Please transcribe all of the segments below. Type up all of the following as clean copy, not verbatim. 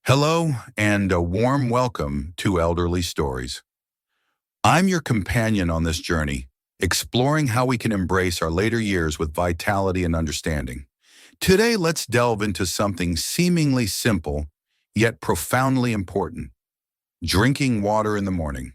Hello, and a warm welcome to Elderly Stories. I'm your companion on this journey, exploring how we can embrace our later years with vitality and understanding. Today, let's delve into something seemingly simple, yet profoundly important: drinking water in the morning.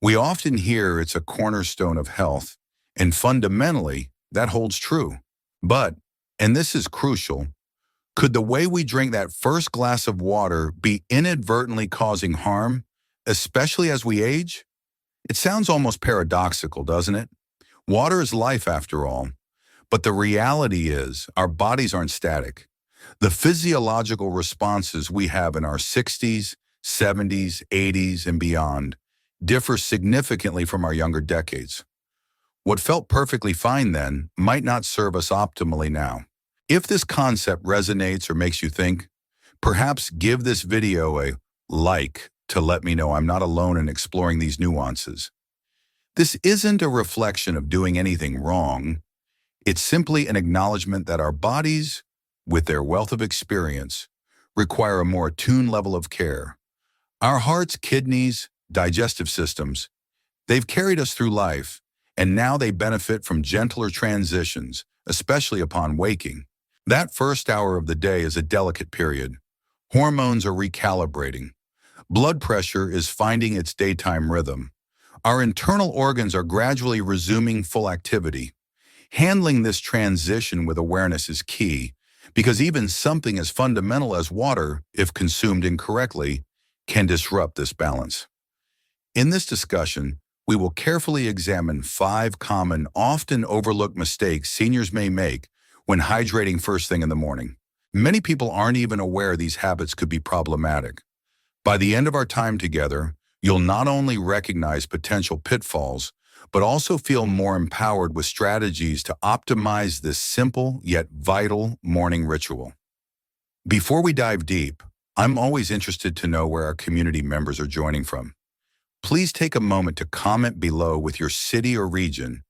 We often hear it's a cornerstone of health, and fundamentally, that holds true. But, and this is crucial, could the way we drink that first glass of water be inadvertently causing harm, especially as we age? It sounds almost paradoxical, doesn't it? Water is life after all. But the reality is, our bodies aren't static. The physiological responses we have in our 60s, 70s, 80s, and beyond differ significantly from our younger decades. What felt perfectly fine then might not serve us optimally now. If this concept resonates or makes you think, perhaps give this video a like to let me know I'm not alone in exploring these nuances. This isn't a reflection of doing anything wrong. It's simply an acknowledgement that our bodies, with their wealth of experience, require a more attuned level of care. Our hearts, kidneys, digestive systems, they've carried us through life, and now they benefit from gentler transitions, especially upon waking. That first hour of the day is a delicate period. Hormones are recalibrating. Blood pressure is finding its daytime rhythm. Our internal organs are gradually resuming full activity. Handling this transition with awareness is key, because even something as fundamental as water, if consumed incorrectly, can disrupt this balance. In this discussion, we will carefully examine 5 common, often overlooked mistakes seniors may make when hydrating first thing in the morning. Many people aren't even aware these habits could be problematic. By the end of our time together, you'll not only recognize potential pitfalls, but also feel more empowered with strategies to optimize this simple yet vital morning ritual. Before we dive deep, I'm always interested to know where our community members are joining from. Please take a moment to comment below with your city or region.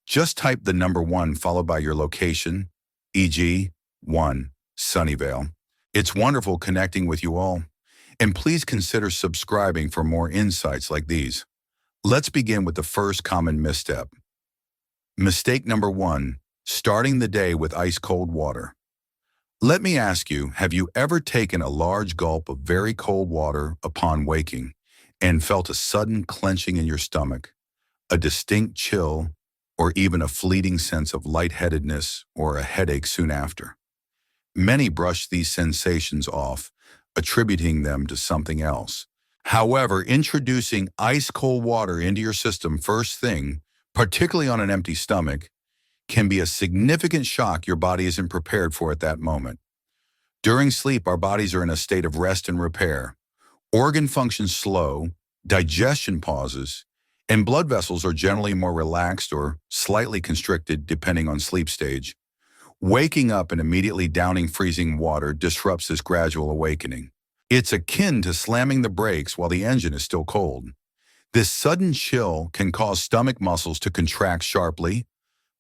Just type the number 1 followed by your location, e.g., 1, Sunnyvale. It's wonderful connecting with you all, and please consider subscribing for more insights like these. Let's begin with the first common misstep. Mistake number 1, starting the day with ice-cold water. Let me ask you, have you ever taken a large gulp of very cold water upon waking and felt a sudden clenching in your stomach, a distinct chill, or even a fleeting sense of lightheadedness or a headache soon after? Many brush these sensations off, attributing them to something else. However, introducing ice-cold water into your system first thing, particularly on an empty stomach, can be a significant shock your body isn't prepared for at that moment. During sleep, our bodies are in a state of rest and repair. Organ functions slow, digestion pauses, and blood vessels are generally more relaxed or slightly constricted depending on sleep stage. Waking up and immediately downing freezing water disrupts this gradual awakening. It's akin to slamming the brakes while the engine is still cold. This sudden chill can cause stomach muscles to contract sharply,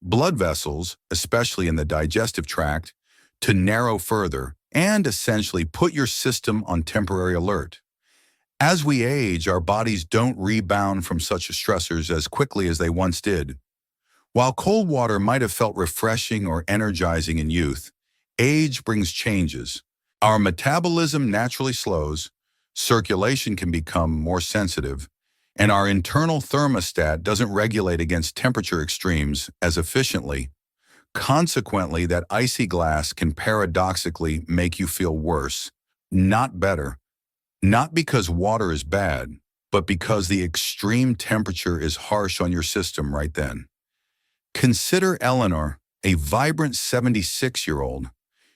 blood vessels, especially in the digestive tract, to narrow further, and essentially put your system on temporary alert. As we age, our bodies don't rebound from such stressors as quickly as they once did. While cold water might have felt refreshing or energizing in youth, age brings changes. Our metabolism naturally slows, circulation can become more sensitive, and our internal thermostat doesn't regulate against temperature extremes as efficiently. Consequently, that icy glass can paradoxically make you feel worse, not better. Not because water is bad, but because the extreme temperature is harsh on your system right then. Consider Eleanor, a vibrant 76-year-old.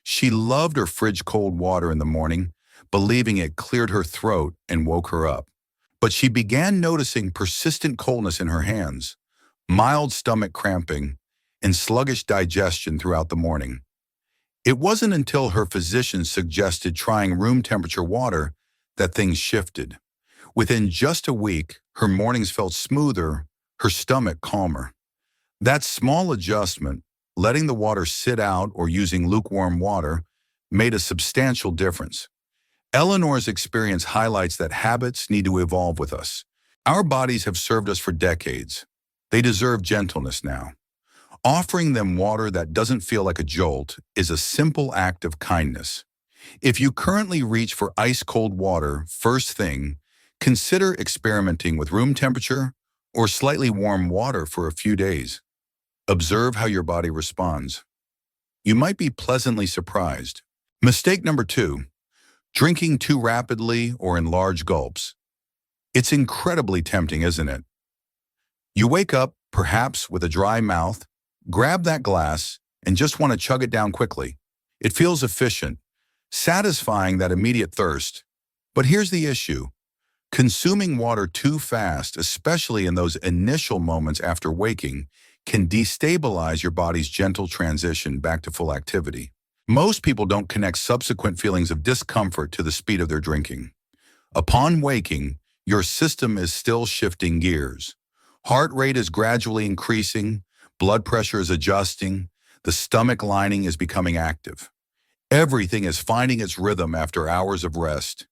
She loved her fridge-cold water in the morning, believing it cleared her throat and woke her up. But she began noticing persistent coldness in her hands, mild stomach cramping, and sluggish digestion throughout the morning. It wasn't until her physician suggested trying room temperature water that things shifted. Within just a week, her mornings felt smoother, her stomach calmer. That small adjustment, letting the water sit out or using lukewarm water, made a substantial difference. Eleanor's experience highlights that habits need to evolve with us. Our bodies have served us for decades. They deserve gentleness now. Offering them water that doesn't feel like a jolt is a simple act of kindness. If you currently reach for ice-cold water first thing, consider experimenting with room temperature or slightly warm water for a few days. Observe how your body responds. You might be pleasantly surprised. Mistake number 2, drinking too rapidly or in large gulps. It's incredibly tempting, isn't it? You wake up, perhaps with a dry mouth, grab that glass, and just want to chug it down quickly. It feels efficient, satisfying that immediate thirst. But here's the issue. Consuming water too fast, especially in those initial moments after waking, can destabilize your body's gentle transition back to full activity. Most people don't connect subsequent feelings of discomfort to the speed of their drinking. Upon waking, your system is still shifting gears. Heart rate is gradually increasing, blood pressure is adjusting, the stomach lining is becoming active. Everything is finding its rhythm after hours of rest.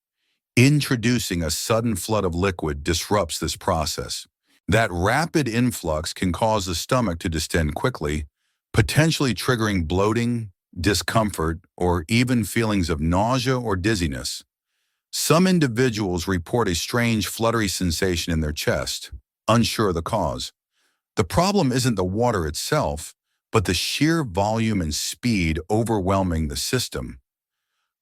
Introducing a sudden flood of liquid disrupts this process. That rapid influx can cause the stomach to distend quickly, potentially triggering bloating, discomfort, or even feelings of nausea or dizziness. Some individuals report a strange fluttery sensation in their chest, unsure of the cause. The problem isn't the water itself, but the sheer volume and speed overwhelming the system.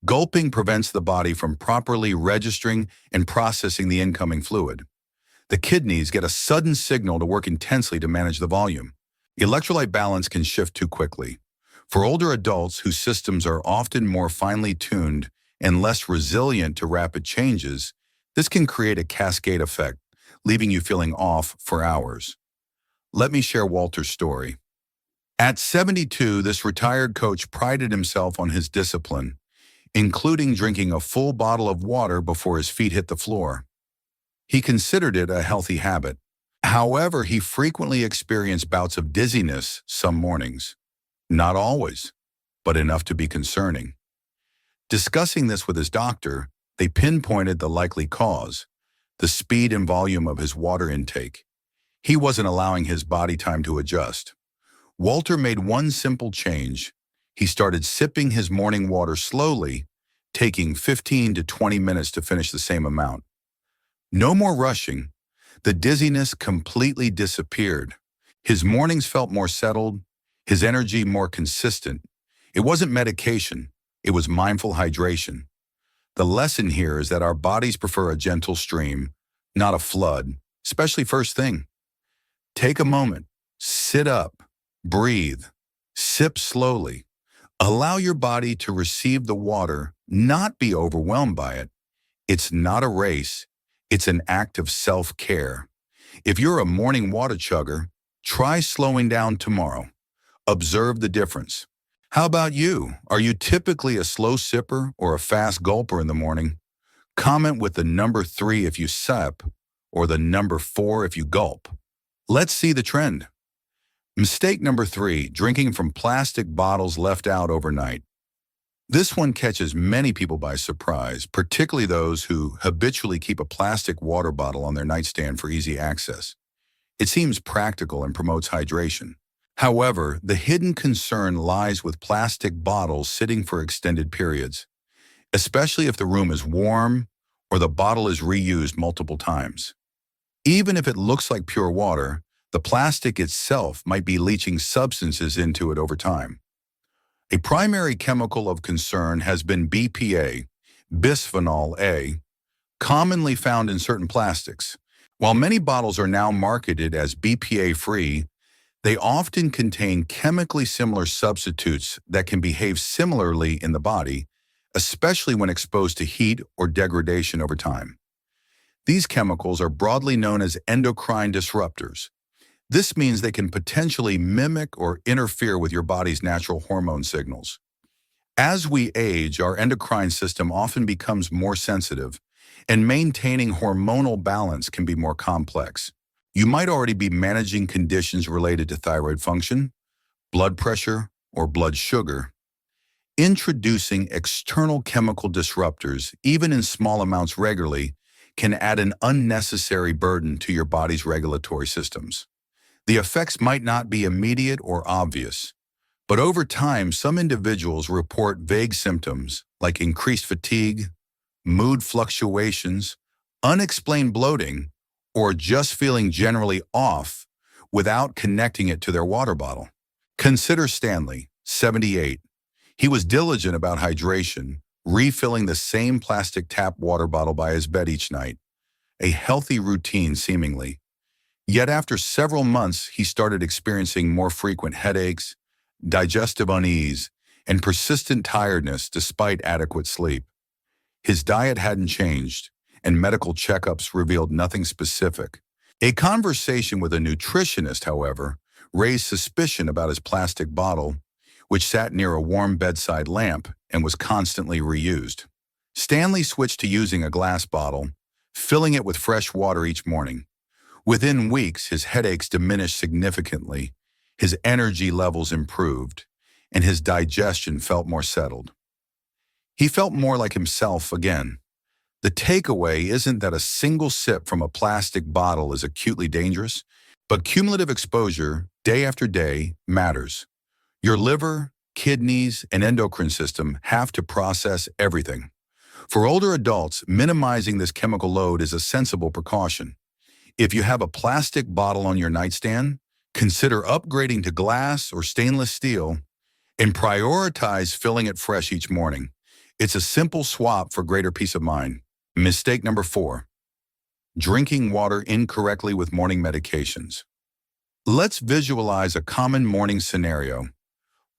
Gulping prevents the body from properly registering and processing the incoming fluid. The kidneys get a sudden signal to work intensely to manage the volume. Electrolyte balance can shift too quickly. For older adults whose systems are often more finely tuned and less resilient to rapid changes, this can create a cascade effect, leaving you feeling off for hours. Let me share Walter's story. At 72, this retired coach prided himself on his discipline, including drinking a full bottle of water before his feet hit the floor. He considered it a healthy habit. However, he frequently experienced bouts of dizziness some mornings. Not always, but enough to be concerning. Discussing this with his doctor, they pinpointed the likely cause, the speed and volume of his water intake. He wasn't allowing his body time to adjust. Walter made one simple change. He started sipping his morning water slowly, taking 15 to 20 minutes to finish the same amount. No more rushing. The dizziness completely disappeared. His mornings felt more settled, his energy more consistent. It wasn't medication, it was mindful hydration. The lesson here is that our bodies prefer a gentle stream, not a flood, especially first thing. Take a moment, sit up, breathe, sip slowly. Allow your body to receive the water, not be overwhelmed by it. It's not a race, it's an act of self-care. If you're a morning water chugger, try slowing down tomorrow. Observe the difference. How about you? Are you typically a slow sipper or a fast gulper in the morning? Comment with the number 3 if you sip or the number 4 if you gulp. Let's see the trend. Mistake number 3, drinking from plastic bottles left out overnight. This one catches many people by surprise, particularly those who habitually keep a plastic water bottle on their nightstand for easy access. It seems practical and promotes hydration. However, the hidden concern lies with plastic bottles sitting for extended periods, especially if the room is warm or the bottle is reused multiple times. Even if it looks like pure water, the plastic itself might be leaching substances into it over time. A primary chemical of concern has been BPA, bisphenol A, commonly found in certain plastics. While many bottles are now marketed as BPA-free, they often contain chemically similar substitutes that can behave similarly in the body, especially when exposed to heat or degradation over time. These chemicals are broadly known as endocrine disruptors. This means they can potentially mimic or interfere with your body's natural hormone signals. As we age, our endocrine system often becomes more sensitive, and maintaining hormonal balance can be more complex. You might already be managing conditions related to thyroid function, blood pressure, or blood sugar. Introducing external chemical disruptors, even in small amounts regularly, can add an unnecessary burden to your body's regulatory systems. The effects might not be immediate or obvious, but over time, some individuals report vague symptoms like increased fatigue, mood fluctuations, unexplained bloating, or just feeling generally off without connecting it to their water bottle. Consider Stanley, 78. He was diligent about hydration, refilling the same plastic tap water bottle by his bed each night, a healthy routine seemingly. Yet after several months, he started experiencing more frequent headaches, digestive unease, and persistent tiredness despite adequate sleep. His diet hadn't changed, and medical checkups revealed nothing specific. A conversation with a nutritionist, however, raised suspicion about his plastic bottle, which sat near a warm bedside lamp and was constantly reused. Stanley switched to using a glass bottle, filling it with fresh water each morning. Within weeks, his headaches diminished significantly, his energy levels improved, and his digestion felt more settled. He felt more like himself again. The takeaway isn't that a single sip from a plastic bottle is acutely dangerous, but cumulative exposure, day after day, matters. Your liver, kidneys, and endocrine system have to process everything. For older adults, minimizing this chemical load is a sensible precaution. If you have a plastic bottle on your nightstand, consider upgrading to glass or stainless steel and prioritize filling it fresh each morning. It's a simple swap for greater peace of mind. Mistake number 4. Drinking water incorrectly with morning medications. Let's visualize a common morning scenario.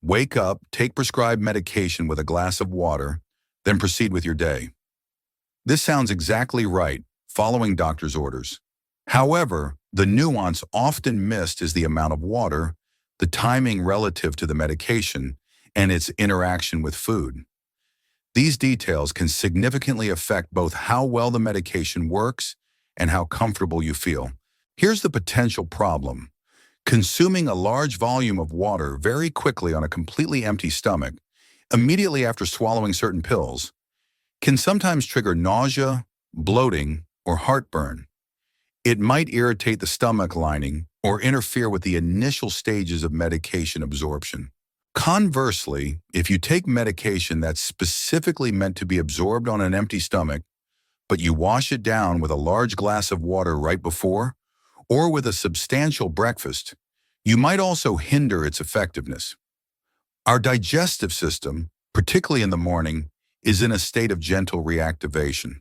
Wake up, take prescribed medication with a glass of water, then proceed with your day. This sounds exactly right, following doctor's orders. However, the nuance often missed is the amount of water, the timing relative to the medication, and its interaction with food. These details can significantly affect both how well the medication works and how comfortable you feel. Here's the potential problem. Consuming a large volume of water very quickly on a completely empty stomach, immediately after swallowing certain pills, can sometimes trigger nausea, bloating, or heartburn. It might irritate the stomach lining or interfere with the initial stages of medication absorption. Conversely, if you take medication that's specifically meant to be absorbed on an empty stomach, but you wash it down with a large glass of water right before, or with a substantial breakfast, you might also hinder its effectiveness. Our digestive system, particularly in the morning, is in a state of gentle reactivation.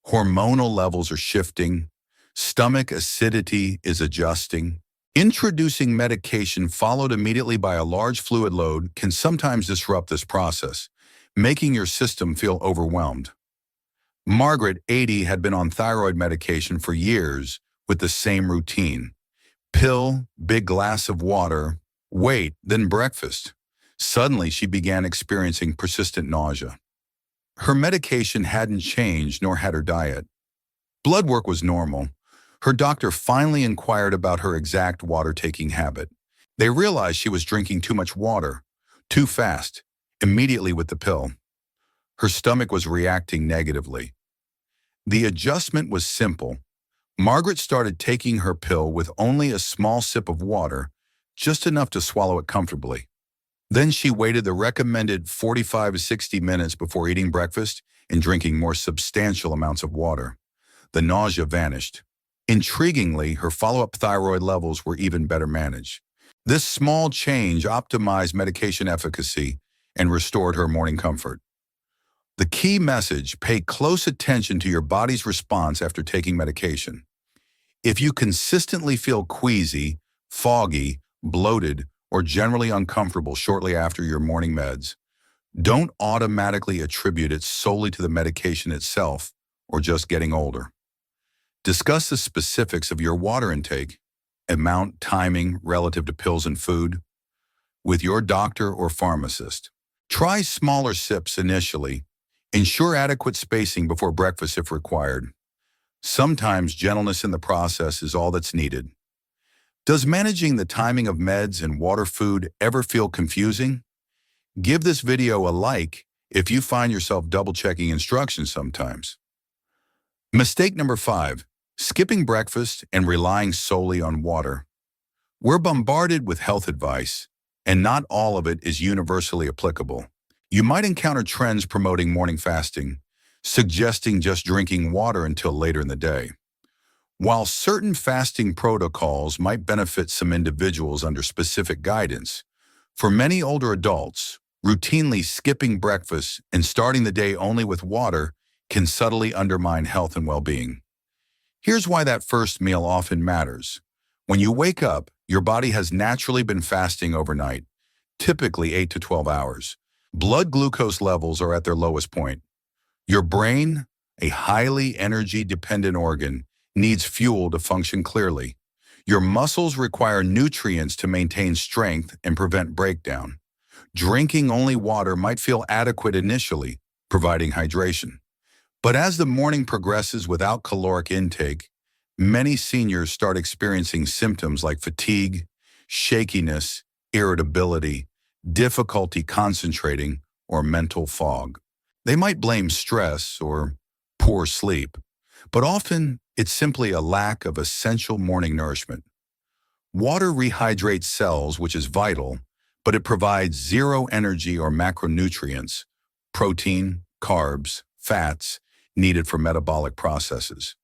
Hormonal levels are shifting, stomach acidity is adjusting. Introducing medication followed immediately by a large fluid load can sometimes disrupt this process, making your system feel overwhelmed. Margaret, 80, had been on thyroid medication for years with the same routine. Pill, big glass of water, wait, then breakfast. Suddenly, she began experiencing persistent nausea. Her medication hadn't changed, nor had her diet. Blood work was normal. Her doctor finally inquired about her exact water-taking habit. They realized she was drinking too much water, too fast, immediately with the pill. Her stomach was reacting negatively. The adjustment was simple. Margaret started taking her pill with only a small sip of water, just enough to swallow it comfortably. Then she waited the recommended 45 to 60 minutes before eating breakfast and drinking more substantial amounts of water. The nausea vanished. Intriguingly, her follow-up thyroid levels were even better managed. This small change optimized medication efficacy and restored her morning comfort. The key message: pay close attention to your body's response after taking medication. If you consistently feel queasy, foggy, bloated, or generally uncomfortable shortly after your morning meds, don't automatically attribute it solely to the medication itself or just getting older. Discuss the specifics of your water intake, amount, timing relative to pills and food, with your doctor or pharmacist. Try smaller sips initially. Ensure adequate spacing before breakfast if required. Sometimes gentleness in the process is all that's needed. Does managing the timing of meds and water food ever feel confusing? Give this video a like if you find yourself double-checking instructions sometimes. Mistake number 5, skipping breakfast and relying solely on water. We're bombarded with health advice, and not all of it is universally applicable. You might encounter trends promoting morning fasting, suggesting just drinking water until later in the day. While certain fasting protocols might benefit some individuals under specific guidance, for many older adults, routinely skipping breakfast and starting the day only with water can subtly undermine health and well-being. Here's why that first meal often matters. When you wake up, your body has naturally been fasting overnight, typically 8 to 12 hours. Blood glucose levels are at their lowest point. Your brain, a highly energy-dependent organ, needs fuel to function clearly. Your muscles require nutrients to maintain strength and prevent breakdown. Drinking only water might feel adequate initially, providing hydration. But as the morning progresses without caloric intake, many seniors start experiencing symptoms like fatigue, shakiness, irritability, difficulty concentrating, or mental fog. They might blame stress or poor sleep, but often it's simply a lack of essential morning nourishment. Water rehydrates cells, which is vital, but it provides zero energy or macronutrients, protein, carbs, fats, needed for metabolic processes.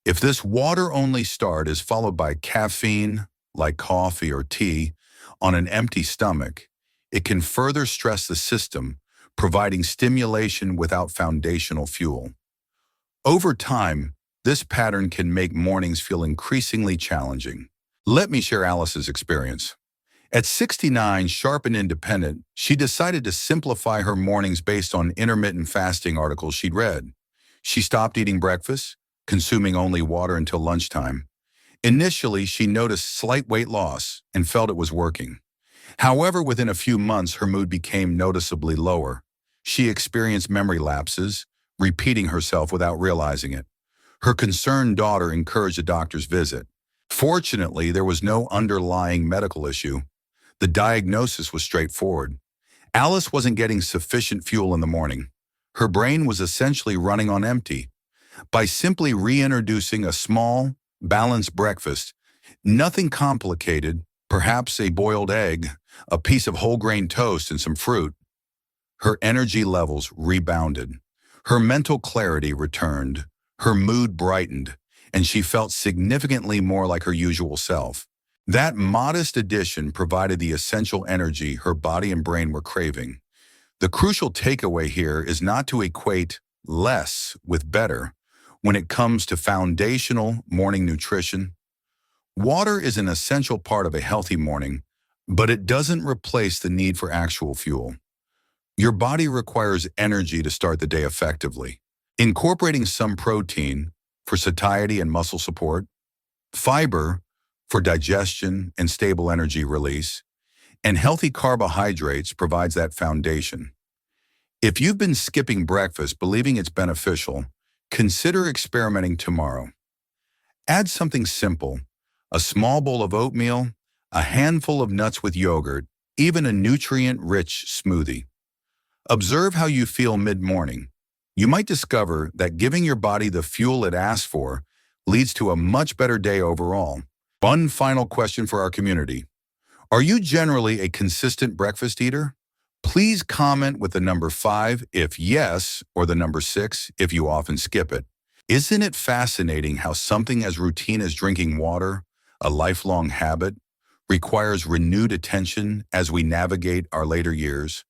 If this water-only start is followed by caffeine, like coffee or tea, on an empty stomach, it can further stress the system, providing stimulation without foundational fuel. Over time, this pattern can make mornings feel increasingly challenging. Let me share Alice's experience. At 69, sharp and independent, she decided to simplify her mornings based on intermittent fasting articles she'd read. She stopped eating breakfast, consuming only water until lunchtime. Initially, she noticed slight weight loss and felt it was working. However, within a few months, her mood became noticeably lower. She experienced memory lapses, repeating herself without realizing it. Her concerned daughter encouraged a doctor's visit. Fortunately, there was no underlying medical issue. The diagnosis was straightforward. Alice wasn't getting sufficient fuel in the morning. Her brain was essentially running on empty. By simply reintroducing a small, balanced breakfast, nothing complicated, perhaps a boiled egg, a piece of whole grain toast, and some fruit, her energy levels rebounded. Her mental clarity returned, her mood brightened, and she felt significantly more like her usual self. That modest addition provided the essential energy her body and brain were craving. The crucial takeaway here is not to equate less with better when it comes to foundational morning nutrition. Water is an essential part of a healthy morning, but it doesn't replace the need for actual fuel. Your body requires energy to start the day effectively. Incorporating some protein for satiety and muscle support, fiber for digestion and stable energy release, and healthy carbohydrates provides that foundation. If you've been skipping breakfast believing it's beneficial, consider experimenting tomorrow. Add something simple, a small bowl of oatmeal, a handful of nuts with yogurt, even a nutrient-rich smoothie. Observe how you feel mid-morning. You might discover that giving your body the fuel it asks for leads to a much better day overall. One final question for our community. Are you generally a consistent breakfast eater? Please comment with the number 5 if yes, or the number 6 if you often skip it. Isn't it fascinating how something as routine as drinking water, a lifelong habit, requires renewed attention as we navigate our later years?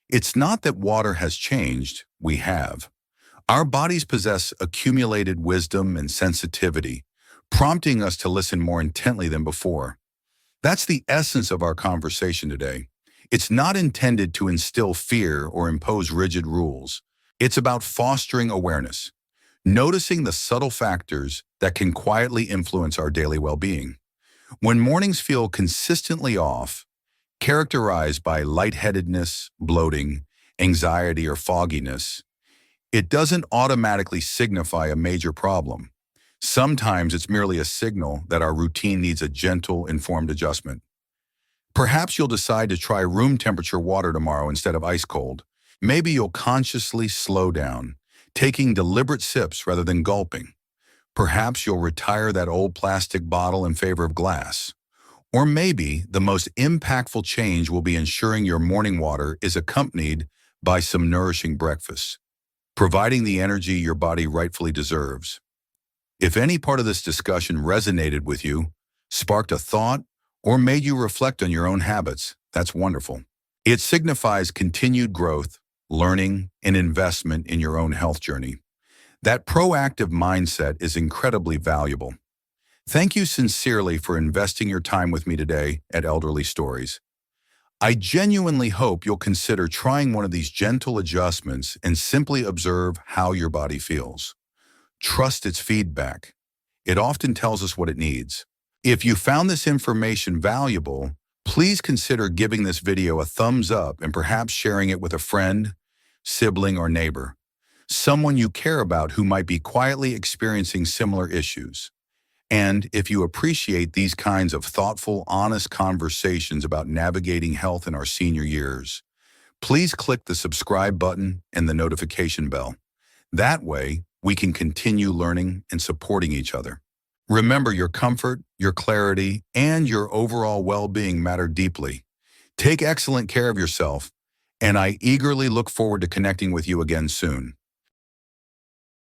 It's not that water has changed, we have. Our bodies possess accumulated wisdom and sensitivity, prompting us to listen more intently than before. That's the essence of our conversation today. It's not intended to instill fear or impose rigid rules. It's about fostering awareness, noticing the subtle factors that can quietly influence our daily well-being. When mornings feel consistently off, characterized by lightheadedness, bloating, anxiety, or fogginess, it doesn't automatically signify a major problem. Sometimes it's merely a signal that our routine needs a gentle, informed adjustment. Perhaps you'll decide to try room temperature water tomorrow instead of ice cold. Maybe you'll consciously slow down, taking deliberate sips rather than gulping. Perhaps you'll retire that old plastic bottle in favor of glass. Or maybe the most impactful change will be ensuring your morning water is accompanied by some nourishing breakfast, providing the energy your body rightfully deserves. If any part of this discussion resonated with you, sparked a thought, or made you reflect on your own habits, that's wonderful. It signifies continued growth, learning, and investment in your own health journey. That proactive mindset is incredibly valuable. Thank you sincerely for investing your time with me today at Elderly Stories. I genuinely hope you'll consider trying one of these gentle adjustments and simply observe how your body feels. Trust its feedback. It often tells us what it needs. If you found this information valuable, please consider giving this video a thumbs up and perhaps sharing it with a friend, sibling, or neighbor, someone you care about who might be quietly experiencing similar issues. And if you appreciate these kinds of thoughtful, honest conversations about navigating health in our senior years, please click the subscribe button and the notification bell. That way, we can continue learning and supporting each other. Remember, your comfort, your clarity, and your overall well-being matter deeply. Take excellent care of yourself, and I eagerly look forward to connecting with you again soon.